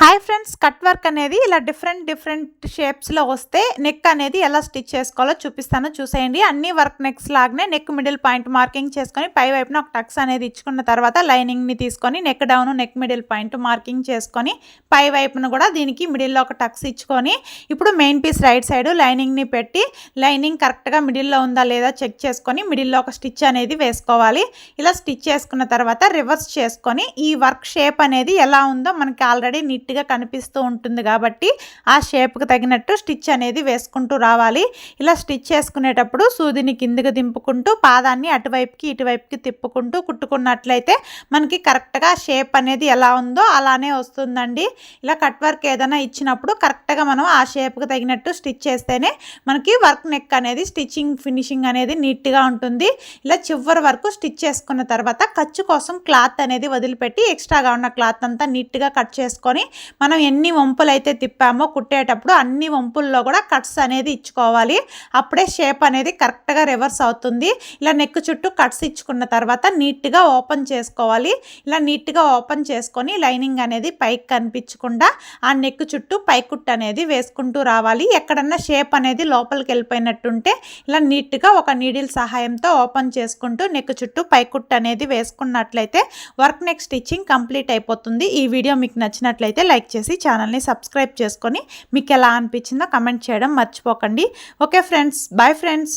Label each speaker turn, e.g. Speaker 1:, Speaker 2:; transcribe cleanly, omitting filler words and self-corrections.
Speaker 1: Hi friends, cut work అనేది ఇలా different షేప్స్లో వస్తే నెక్ అనేది ఎలా స్టిచ్ చేసుకోవాలో చూపిస్తాను, చూసేయండి. అన్ని వర్క్ నెక్స్ లాగానే నెక్ మిడిల్ పాయింట్ మార్కింగ్ చేసుకొని పై వైపున ఒక టక్స్ అనేది ఇచ్చుకున్న తర్వాత లైనింగ్ని తీసుకొని neck down neck middle point marking చేసుకొని పై వైపున కూడా దీనికి మిడిల్లో ఒక టక్స్ ఇచ్చుకొని ఇప్పుడు మెయిన్ పీస్ రైట్ సైడ్ లైనింగ్ని పెట్టి లైనింగ్ కరెక్ట్గా మిడిల్లో ఉందా లేదా చెక్ చేసుకొని మిడిల్లో ఒక స్టిచ్ అనేది వేసుకోవాలి. ఇలా స్టిచ్ చేసుకున్న తర్వాత రివర్స్ చేసుకొని ఈ వర్క్ షేప్ అనేది ఎలా ఉందో మనకి ఆల్రెడీ నీట్గా కనిపిస్తూ ఉంటుంది కాబట్టి ఆ షేప్కి తగినట్టు స్టిచ్ అనేది వేసుకుంటూ రావాలి. ఇలా స్టిచ్ చేసుకునేటప్పుడు సూదిని కిందకి దింపుకుంటూ పాదాన్ని అటువైపుకి ఇటువైపుకి తిప్పుకుంటూ కుట్టుకున్నట్లయితే మనకి కరెక్ట్గా షేప్ అనేది ఎలా ఉందో అలానే వస్తుందండి. ఇలా కట్ వర్క్ ఏదైనా ఇచ్చినప్పుడు కరెక్ట్గా మనం ఆ షేప్కి తగినట్టు స్టిచ్ చేస్తేనే మనకి వర్క్ నెక్ అనేది స్టిచ్చింగ్ ఫినిషింగ్ అనేది నీట్గా ఉంటుంది. ఇలా చివరి వరకు స్టిచ్ చేసుకున్న తర్వాత ఖర్చు కోసం క్లాత్ అనేది వదిలిపెట్టి ఎక్స్ట్రాగా ఉన్న క్లాత్ అంతా నీట్గా కట్ చేసుకొని మనం ఎన్ని వంపులు అయితే తిప్పామో కుట్టేటప్పుడు అన్ని వంపుల్లో కూడా కట్స్ అనేది ఇచ్చుకోవాలి. అప్పుడే షేప్ అనేది కరెక్ట్గా రివర్స్ అవుతుంది. ఇలా నెక్ చుట్టూ కట్స్ ఇచ్చుకున్న తర్వాత నీట్గా ఓపెన్ చేసుకోవాలి. ఇలా నీట్గా ఓపెన్ చేసుకొని లైనింగ్ అనేది పైకి కనిపించకుండా ఆ నెక్ చుట్టూ పైకుట్టు అనేది వేసుకుంటూ రావాలి. ఎక్కడన్నా షేప్ అనేది లోపలికి వెళ్ళిపోయినట్టుంటే ఇలా నీట్గా ఒక నీడిల్ సహాయంతో ఓపెన్ చేసుకుంటూ నెక్ చుట్టూ పైకుట్టు అనేది వేసుకున్నట్లయితే వర్క్ నెక్ స్టిచ్చింగ్ కంప్లీట్ అయిపోతుంది. ఈ వీడియో మీకు నచ్చినట్లయితే లైక్ చేసి ఛానల్ని సబ్స్క్రైబ్ చేసుకొని మీకు ఎలా అనిపించిందో కమెంట్ చేయడం మర్చిపోకండి. Okay friends, bye friends.